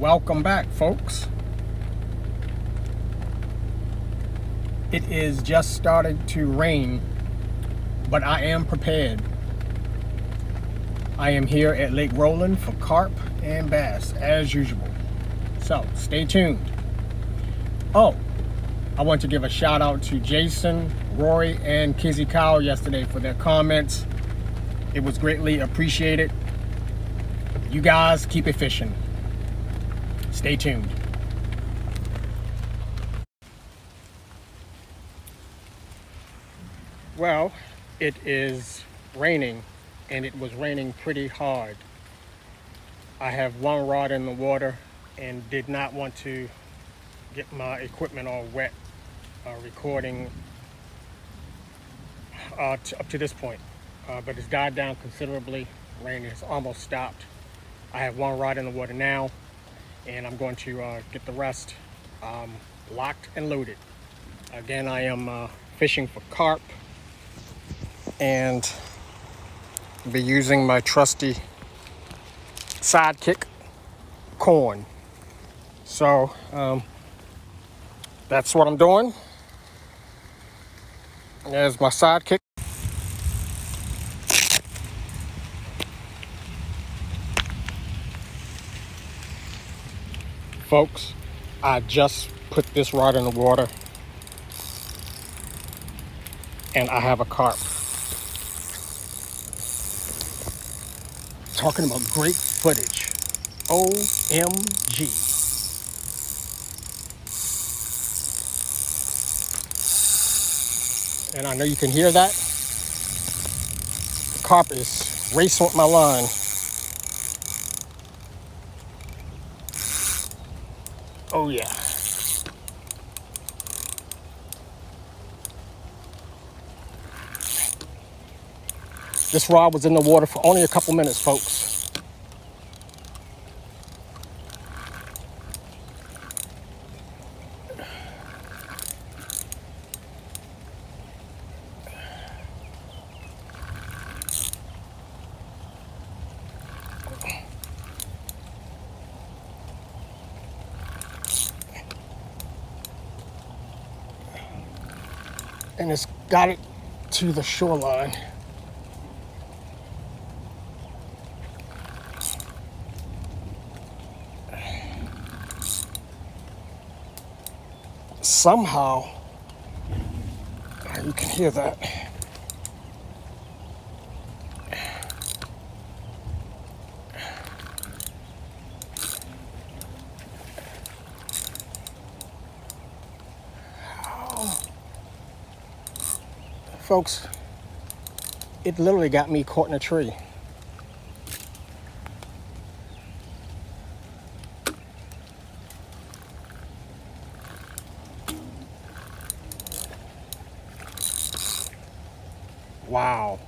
Welcome back, folks. It is just starting to rain, but I am prepared. I am here at Lake Roland for carp and bass as usual. So stay tuned. Oh, I want to give a shout out to Jason, Rory, and Kizzy Kyle yesterday for their comments. It was greatly appreciated. You guys keep it fishing. Stay tuned. Well, it is raining, and it was raining pretty hard. I have one rod in the water and did not want to get my equipment all wet recording up to this point. But it's died down considerably. Rain has almost stopped. I have one rod in the water now, and I'm going to get the rest locked and loaded. Again, I am fishing for carp and be using my trusty sidekick, corn. So that's what I'm doing. There's my sidekick. Folks, I just put this rod in the water and I have a carp. Talking about great footage. OMG. And I know you can hear that. The carp is racing with my line. Oh yeah. This rod was in the water for only a couple minutes, folks. And it's got it to the shoreline. Somehow, you can hear that. Folks, it literally got me caught in a tree. Wow.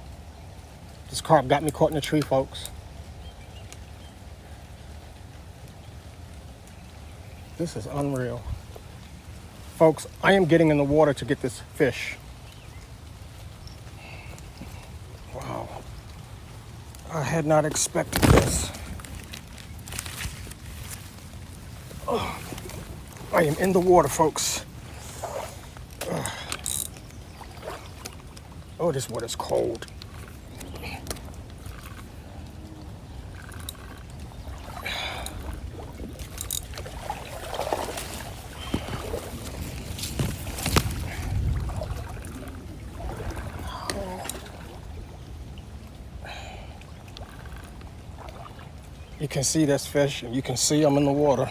This carp got me caught in a tree, folks. This is unreal. Folks, I am getting in the water to get this fish. Wow. I had not expected this. Oh, I am in the water, folks. Oh, this water's cold. You can see this fish, and you can see I'm in the water.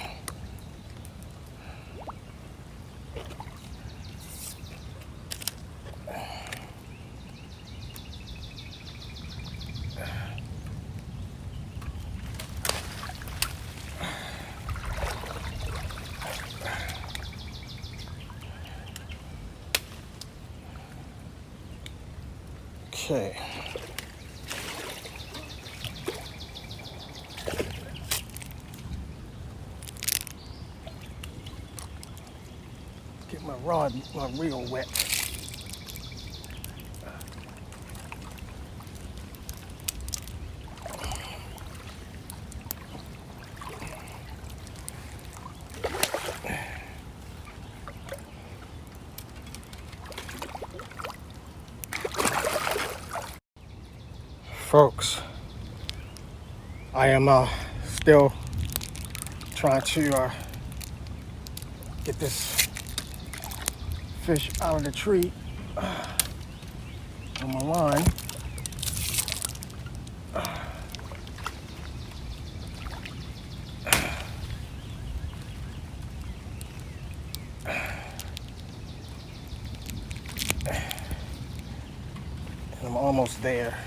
Okay. Get my reel wet. folks, I am still trying to get this fish out of the tree on my line. And I'm almost there.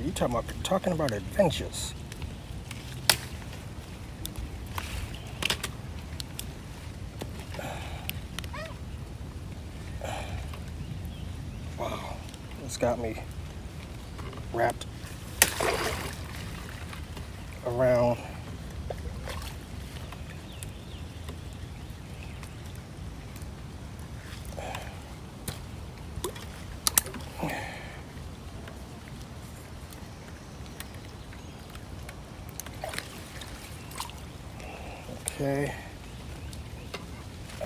You talking about adventures. Wow, it's got me wrapped around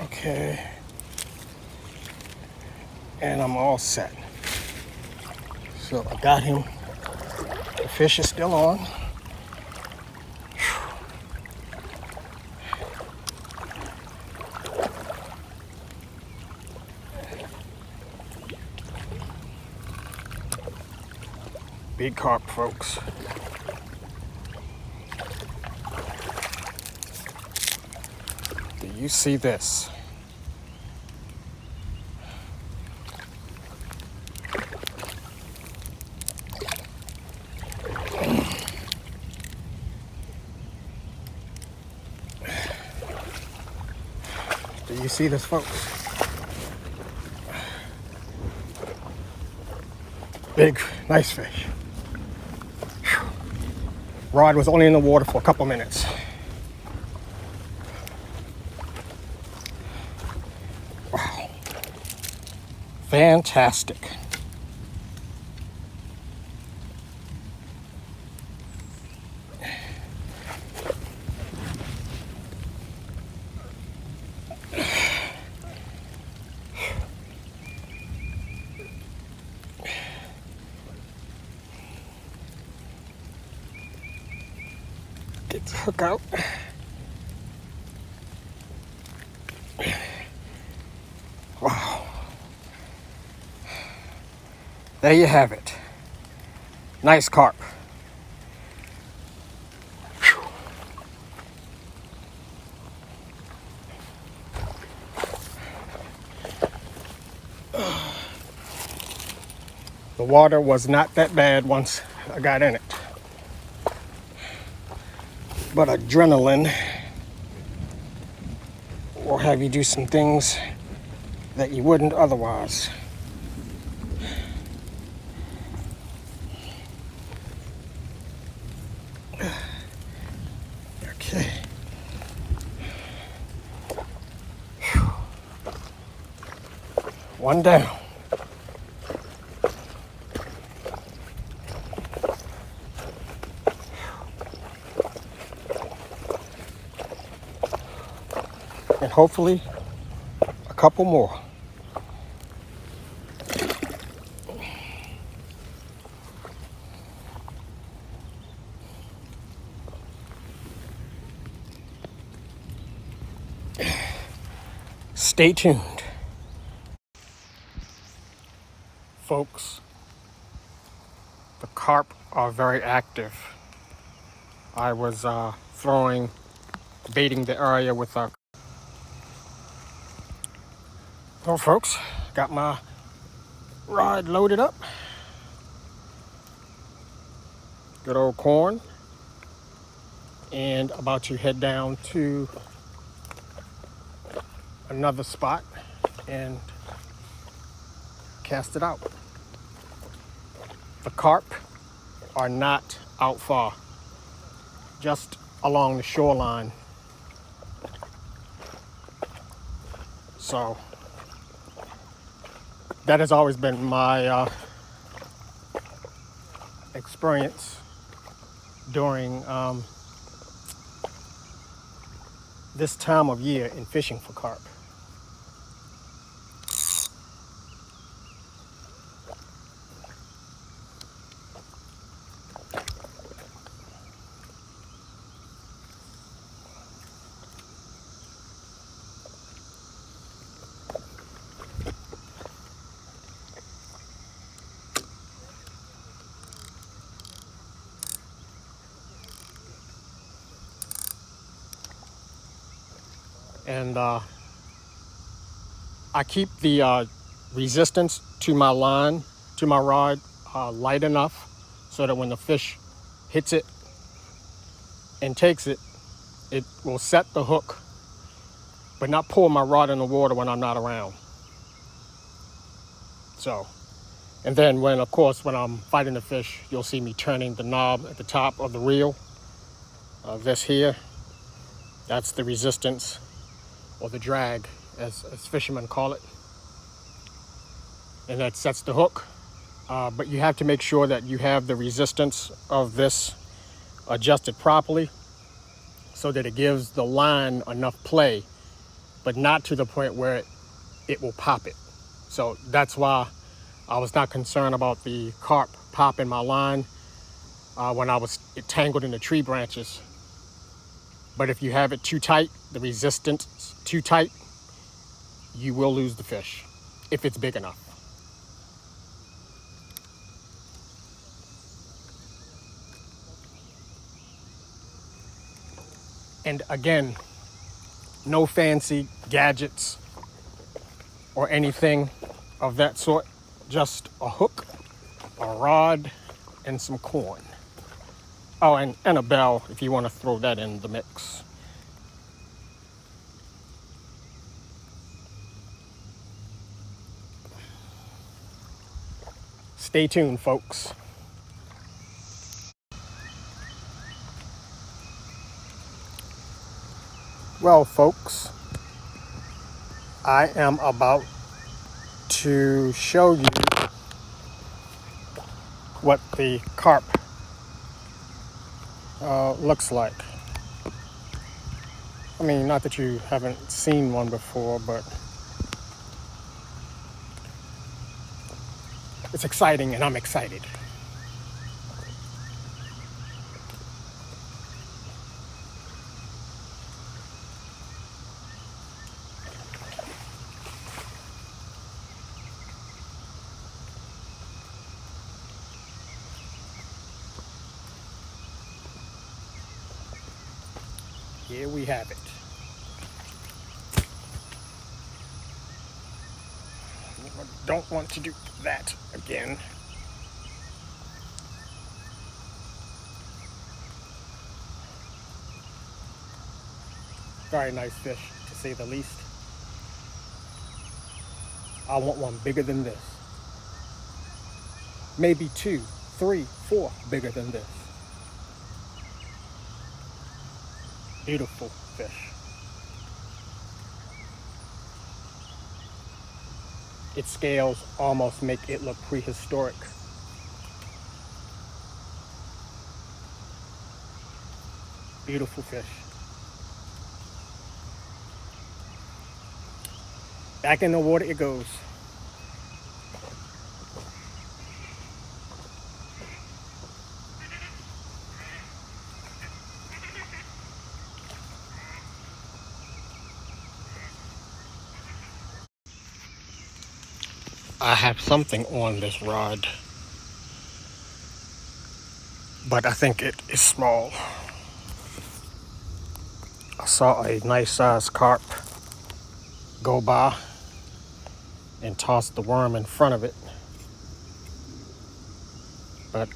okay, and I'm all set. So I got him. The fish is still on. Big carp, folks. Do you see this? Do you see this, folks? Big, nice fish. Rod was only in the water for a couple minutes. Wow. Fantastic. Get the hook out. Wow. There you have it. Nice carp. The water was not that bad once I got in it. But adrenaline will have you do some things that you wouldn't otherwise. Okay. One down. And hopefully a couple more. Stay tuned. Folks, the carp are very active. I was baiting the area with a... Well, folks, got my rod loaded up. Good old corn. And about to head down to another spot and cast it out. The carp are not out far, just along the shoreline. So that has always been my experience during this time of year in fishing for carp. And I keep the resistance to my line, to my rod, light enough so that when the fish hits it and takes it, it will set the hook, but not pull my rod in the water when I'm not around. So, and then when, of course, when I'm fighting the fish, you'll see me turning the knob at the top of the reel. This here, that's the resistance, or the drag, as fishermen call it. And that sets the hook. But you have to make sure that you have the resistance of this adjusted properly so that it gives the line enough play, but not to the point where it will pop it. So that's why I was not concerned about the carp popping my line when I was tangled in the tree branches. But if you have it too tight, the resistance too tight, you will lose the fish if it's big enough. And again, no fancy gadgets or anything of that sort, just a hook, a rod, and some corn. Oh, and a bell if you want to throw that in the mix. Stay tuned, folks. Well, folks, I am about to show you what the carp looks like. I mean, not that you haven't seen one before, but it's exciting and I'm excited. Here we have it. I don't want to do that again. Very nice fish, to say the least. I want one bigger than this. Maybe 2, 3, 4 bigger than this. Beautiful fish. Its scales almost make it look prehistoric. Beautiful fish. Back in the water it goes. I have something on this rod, but I think it is small. I saw a nice sized carp go by and toss the worm in front of it, but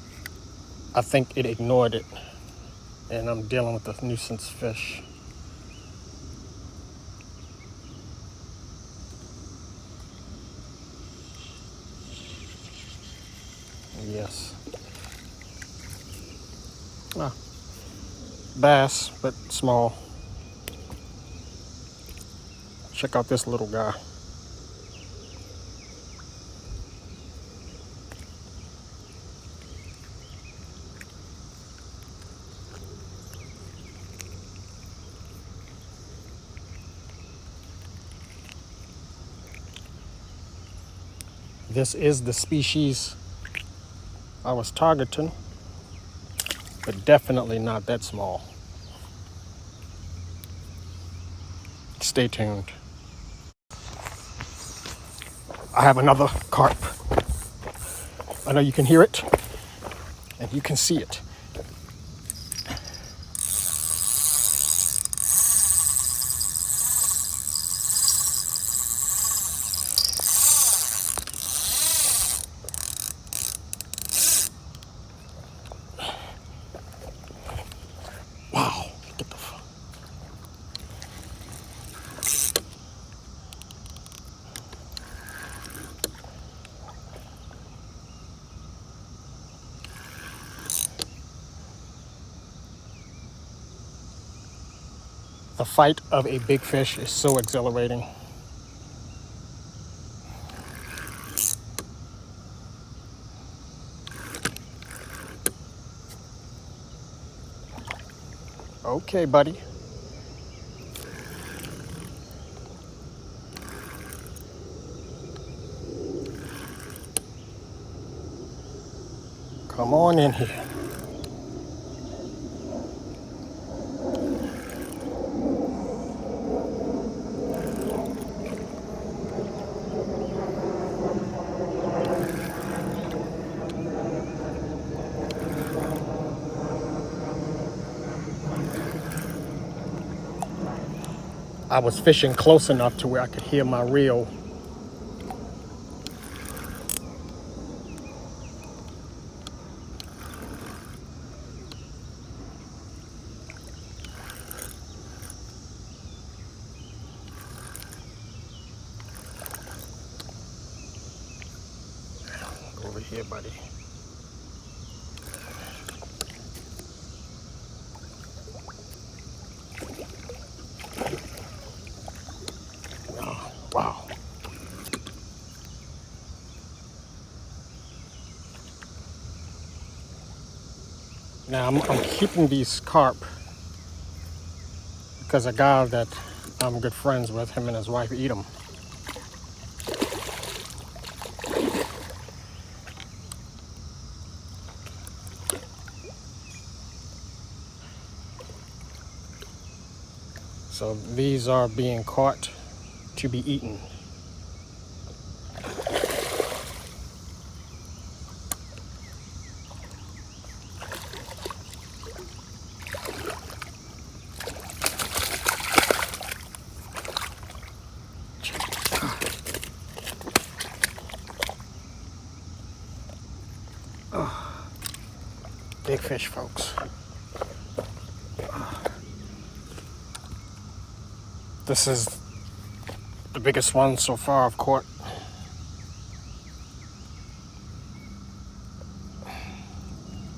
I think it ignored it, and I'm dealing with a nuisance fish. Yes. Bass, but small. Check out this little guy. This is the species I was targeting, but definitely not that small. Stay tuned. I have another carp. I know you can hear it and you can see it. The fight of a big fish is so exhilarating. Okay, buddy. Come on in here. I was fishing close enough to where I could hear my reel. Over here, buddy. Oh, wow. Now I'm keeping these carp because a guy that I'm good friends with, him and his wife eat them. So these are being caught to be eaten. Oh, big fish, folks. This is the biggest one so far I've caught.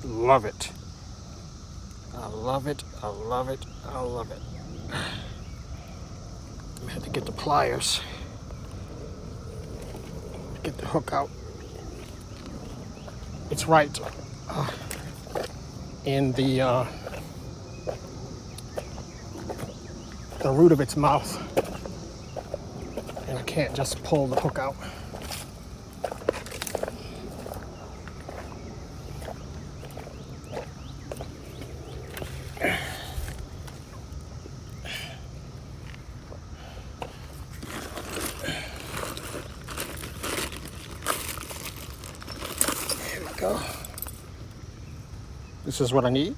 Love it. I love it. I love it. I love it. I had to get the pliers to get the hook out. It's right in the root of its mouth, and I can't just pull the hook out. There we go. This is what I need.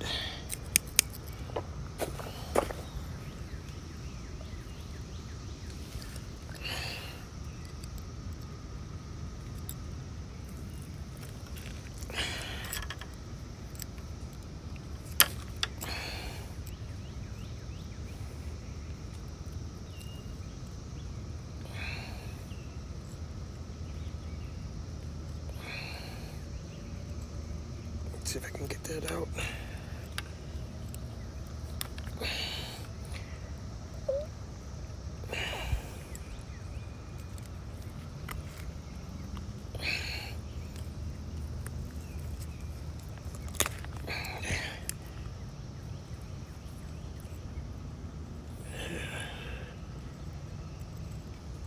Let's see if I can get that out.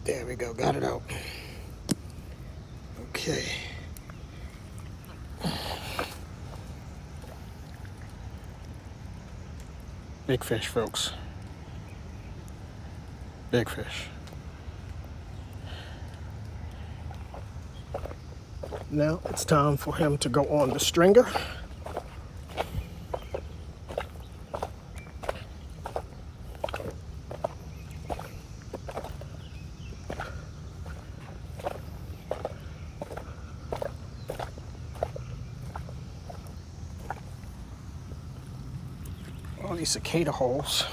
There we go, got it out. Okay. Big fish, folks. Big fish. Now it's time for him to go on the stringer. All these cicada holes.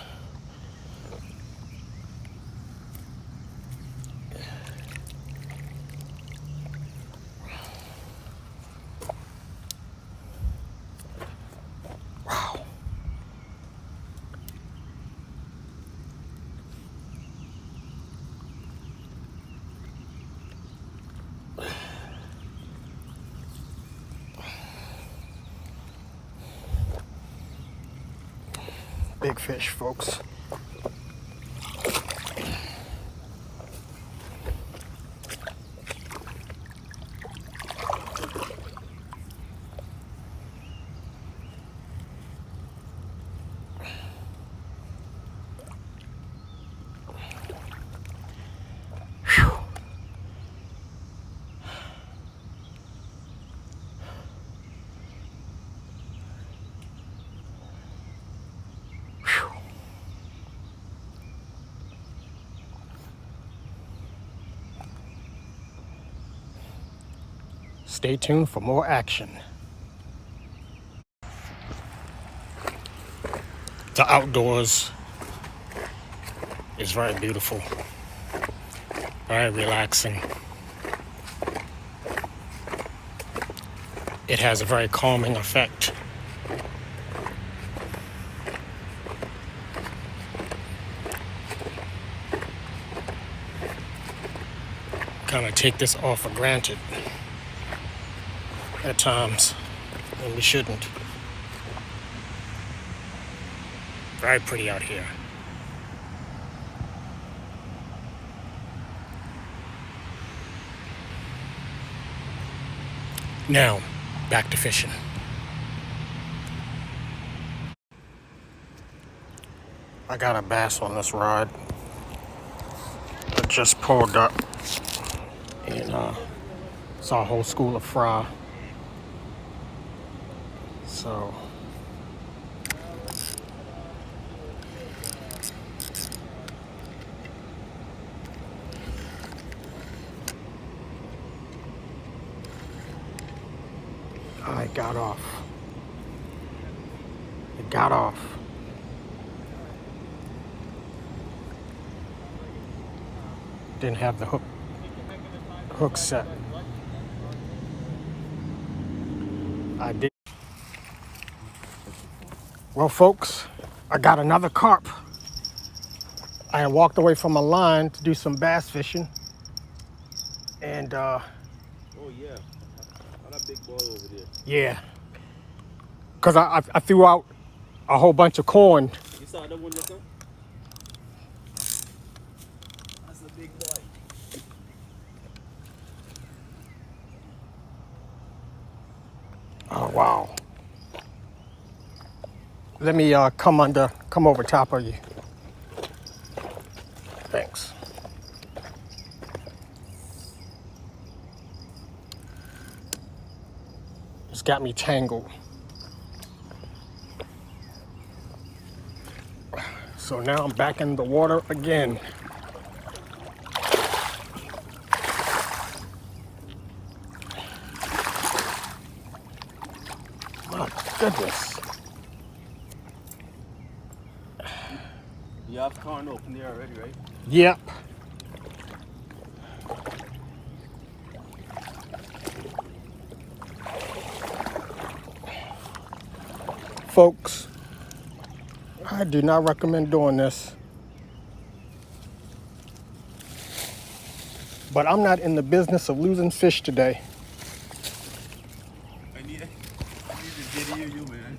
big fish, folks. Stay tuned for more action. The outdoors is very beautiful, very relaxing. It has a very calming effect. Kind of take this all for granted at times, and we shouldn't. Very pretty out here. Now, back to fishing. I got a bass on this rod. I just pulled up and saw a whole school of fry. So it got off. It got off. Didn't have the hook set. I did. Well, folks, I got another carp. I had walked away from my line to do some bass fishing, and oh yeah, that big boy over there. Yeah, because I threw out a whole bunch of corn. You saw that one just now? That's a big boy. Oh wow. Let me come over top of you. Thanks. It's got me tangled. So now I'm back in the water again. My goodness. You have corn open there already, right? Yep. Folks, I do not recommend doing this. But I'm not in the business of losing fish today. I need to video you, man.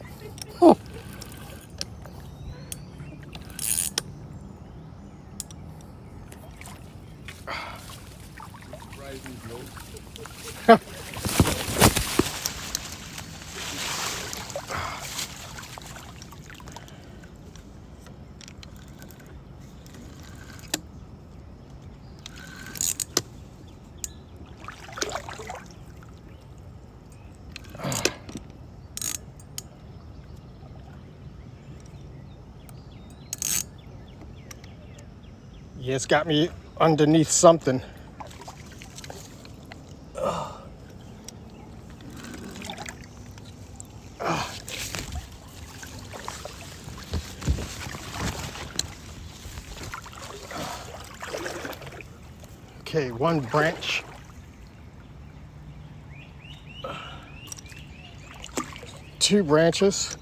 Yeah, it's got me underneath something. Okay, one branch. Two branches.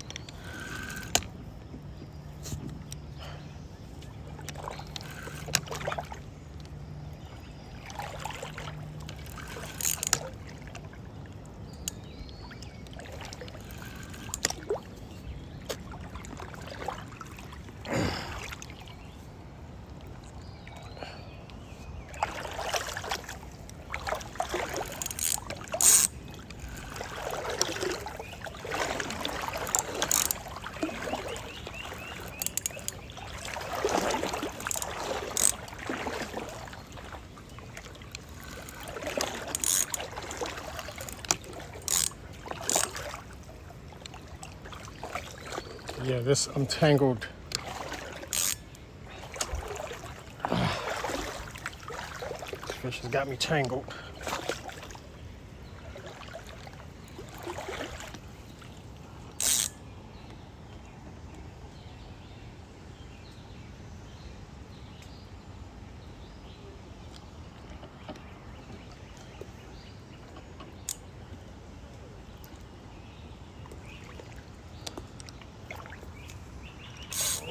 Yeah, this untangled. This fish has got me tangled.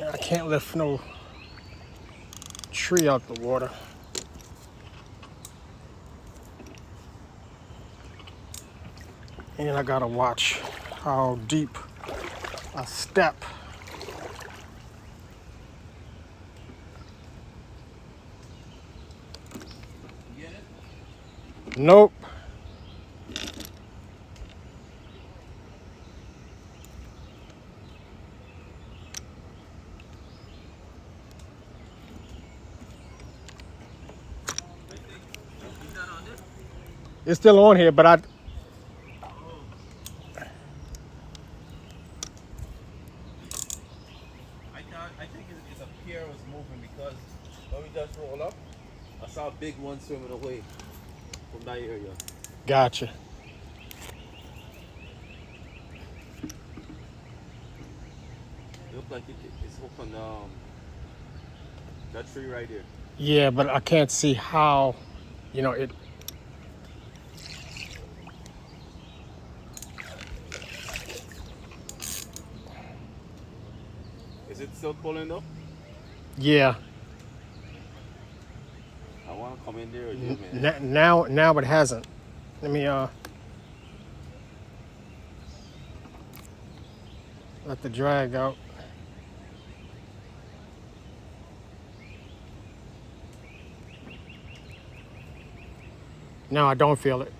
I can't lift no tree out the water. And I gotta watch how deep I step. You get it? Nope. Is that on it? It's still on here, but I think it's a pier was moving because when we just roll up, I saw a big one swimming away from that area. gotcha. It looked like it's hooked on that tree right there. Yeah, but I can't see how, it. Is it still pulling though? Yeah. I want to come in there with you, man. Now it hasn't. Let me let the drag out. Now I don't feel it.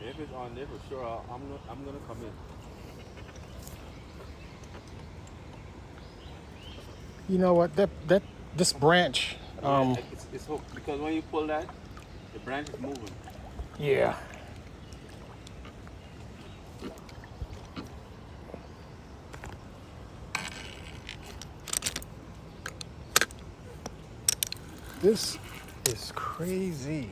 If it's on there for sure, I'm gonna come in. You know what? This branch. Yeah, it's hooked because when you pull that, the branch is moving. Yeah. This is crazy.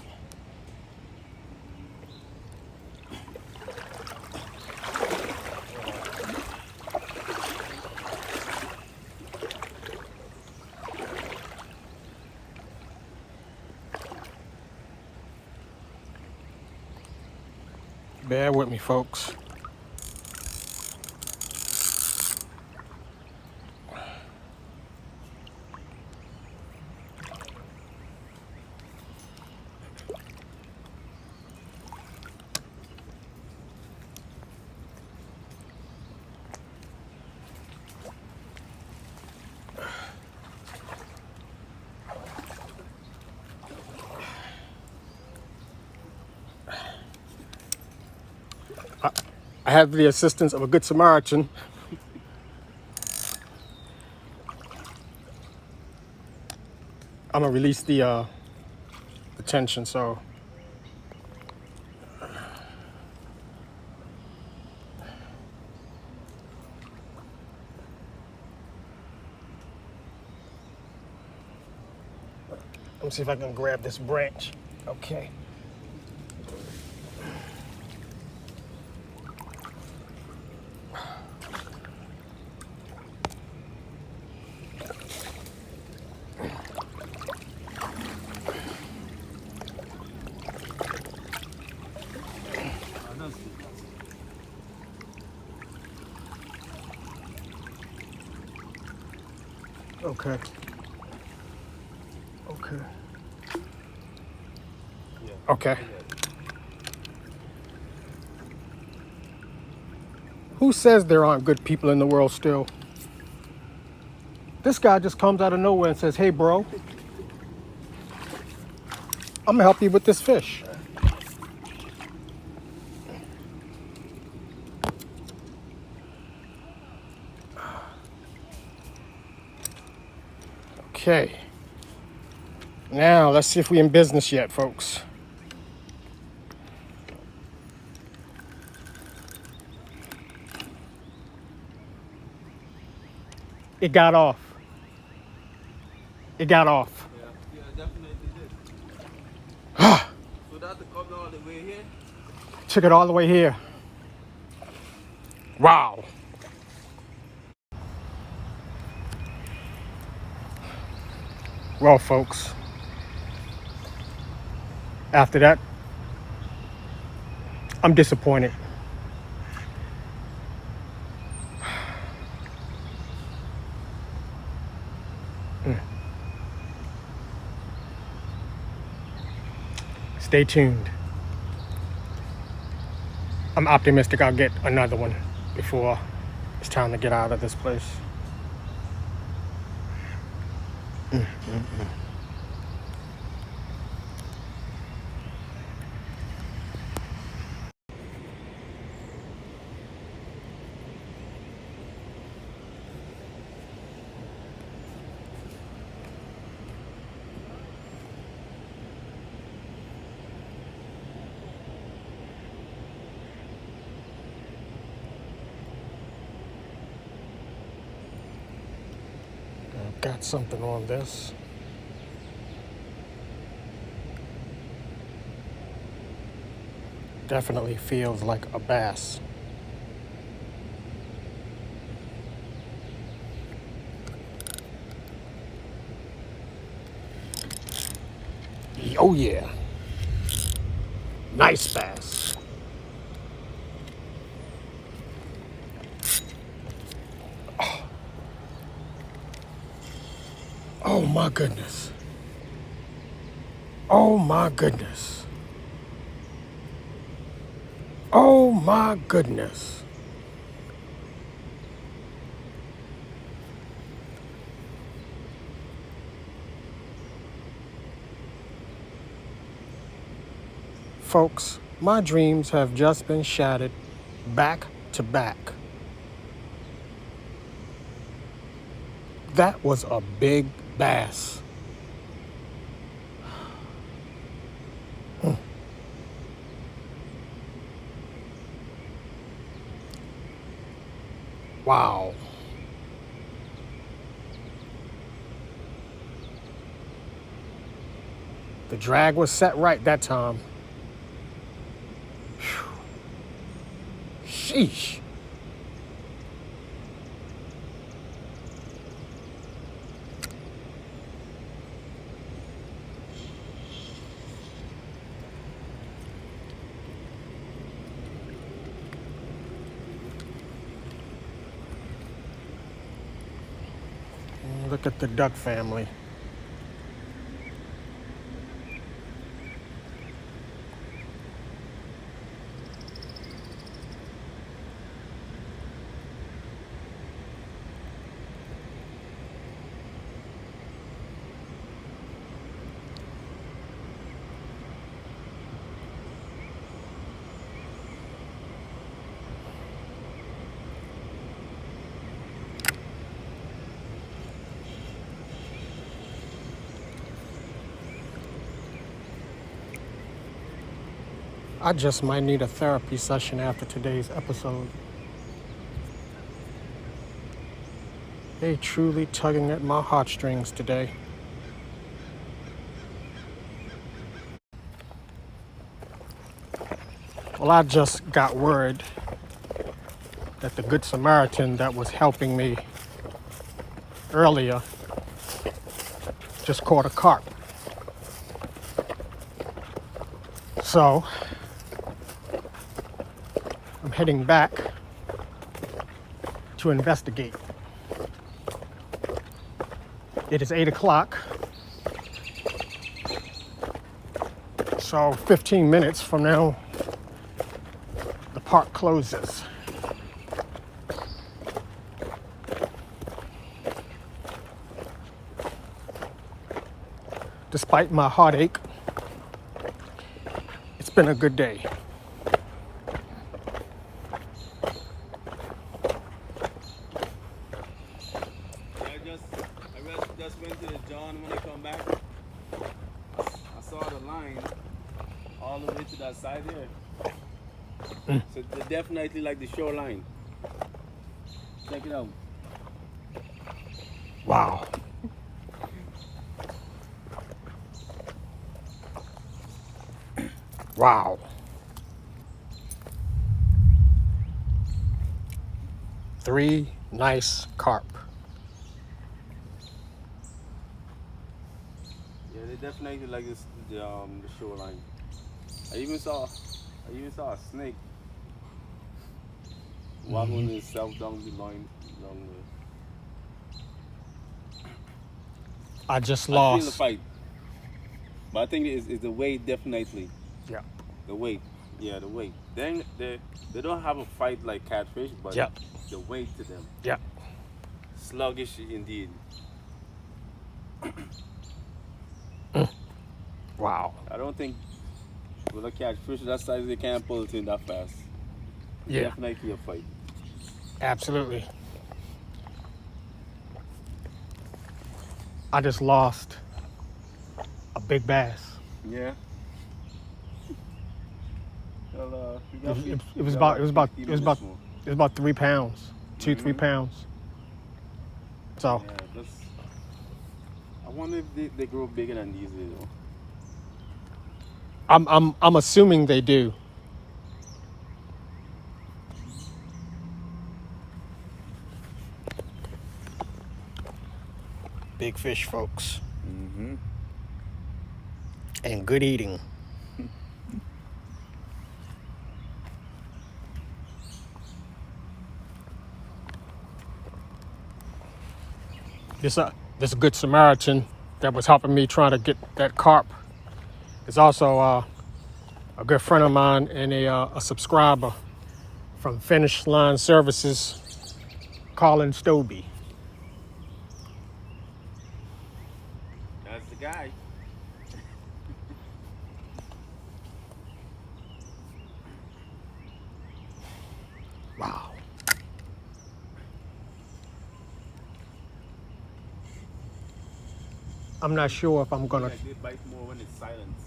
Bear with me, folks. I have the assistance of a good Samaritan. I'm gonna release the tension, so. Let me see if I can grab this branch. Okay. Okay. Okay. Yeah. Okay. Who says there aren't good people in the world still? This guy just comes out of nowhere and says, "Hey, bro, I'm gonna help you with this fish." Okay. Now, let's see if we're in business yet, folks. It got off. It got off. Yeah, definitely did. So that to come all the way here? Took it all the way here. Wow. Well, folks, after that, I'm disappointed. Stay tuned. I'm optimistic I'll get another one before it's time to get out of this place. I've got something on this. Definitely feels like a bass. Oh yeah. Nice bass. Oh my goodness. Oh my goodness. Oh my goodness. Folks, my dreams have just been shattered back to back. That was a big bass. Wow. The drag was set right that time. Whew. Sheesh. Look at the duck family. I just might need a therapy session after today's episode. They truly tugging at my heartstrings today. Well, I just got word that the Good Samaritan that was helping me earlier just caught a carp. So, I'm heading back to investigate. It is 8 o'clock. So 15 minutes from now, the park closes. Despite my heartache, it's been a good day. I just went to the John when I come back. line all the way to that side there. So they're definitely like the shoreline. Check it out. Wow. Wow. Three nice carp. Yeah, they definitely like this the shoreline. I even saw a snake wobbling itself down the line down there. I just I feel the lost. fight. But I think it's the weight definitely. Yep. The weight. Yeah, the weight. They don't have a fight like catfish, but Yep. the weight to them. Yep. Sluggish indeed. Wow. I don't think with a catfish that size they can't pull it in that fast. Yeah. Definitely a fight. Absolutely. I just lost a big bass. Yeah. Well, It was about 3 pounds, 2-3 pounds. So Yeah, I wonder if they grow bigger than these though. I'm assuming they do. Big fish, folks. Mm-hmm. And good eating. This good Samaritan that was helping me trying to get that carp is also a good friend of mine and a subscriber from Finish Line Services, Colin Stobie. That's the guy. Wow. I'm not sure if I'm gonna. Like they bite more when it's silence.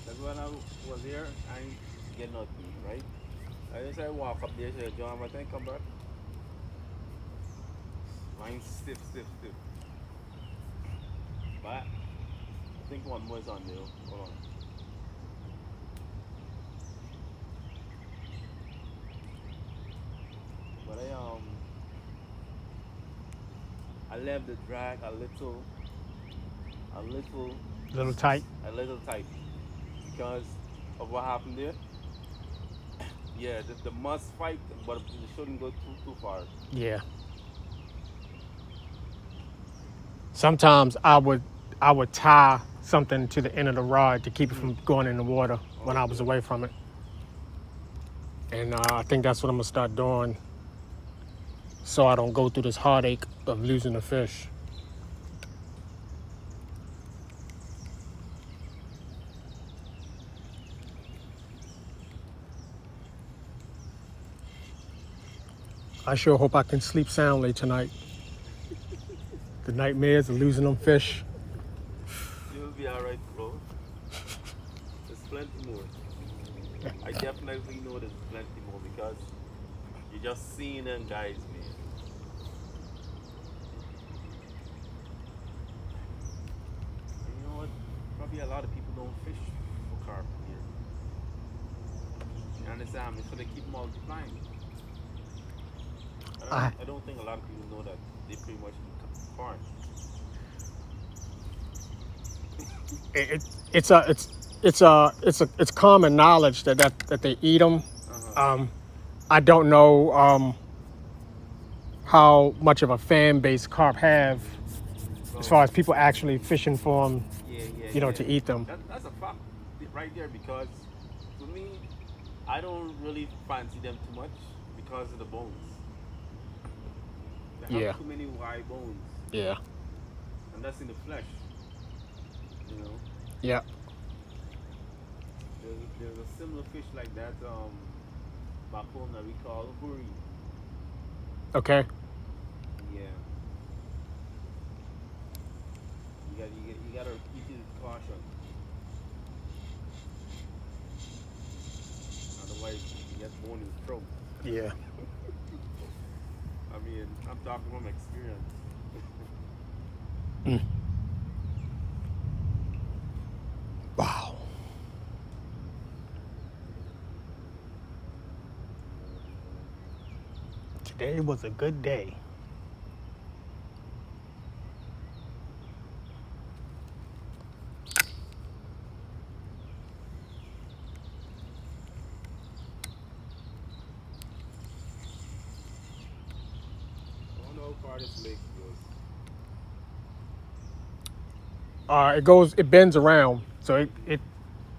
That's when I was here. I ain't get nothing, right? I just walk up there, say, John, I think come back. Mine's stiff. But I think one more is on there. Hold on. But I left the drag a little Tight. because of what happened there. Yeah, the must fight, but it shouldn't go too far. Yeah. Sometimes I would tie something to the end of the rod to keep it from going in the water when I was away from it. And I think that's what I'm gonna start doing, so I don't go through this heartache of losing a fish. I sure hope I can sleep soundly tonight. The nightmares of losing them fish. You'll be alright, bro. There's plenty more. I definitely know there's plenty more because you're just seeing them guys, man. And you know what? Probably a lot of people don't fish for carp here. You understand me? So they keep multiplying. I don't think a lot of people know that they pretty much eat corn. It's common knowledge that they eat them. I don't know how much of a fan base carp have as far as people actually fishing for them, to eat them. That's a fact right there because for me, I don't really fancy them too much because of the bones. They have too many wide bones. Yeah. And that's in the flesh. You know? Yeah. There's a similar fish like that back home that we call huri. Okay. Yeah. You gotta eat it with caution. morning trout. Yeah. I mean, I'm talking from experience. Wow. Today was a good day. I don't know how far this lake goes. It bends around, so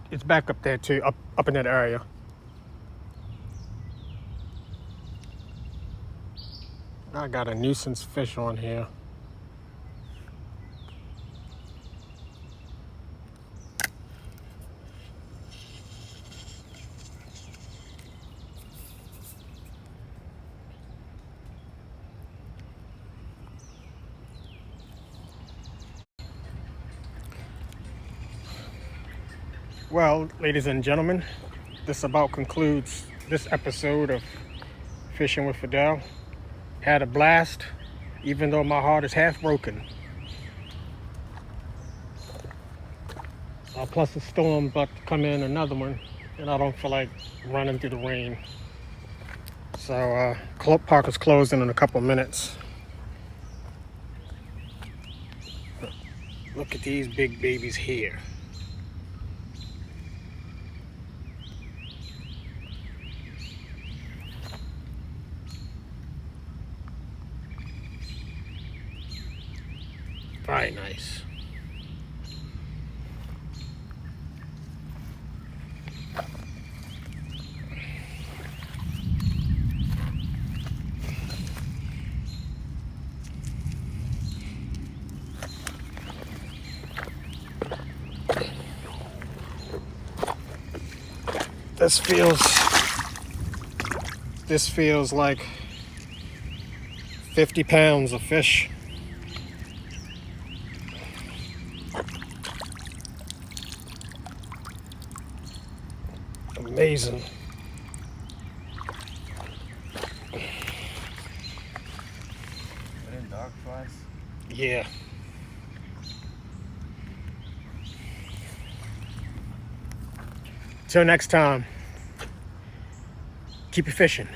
it's back up there too, up in that area. I got a nuisance fish on here. Well, ladies and gentlemen, this about concludes this episode of Fishing with Fidel. Had a blast, even though my heart is half broken. Plus the storm about to come in, another one, and I don't feel like running through the rain. So park is closing in a couple of minutes. Look at these big babies here. Very nice. This feels like 50 pounds of fish. Amazing. And dark flies. Yeah. Till next time, keep it fishing.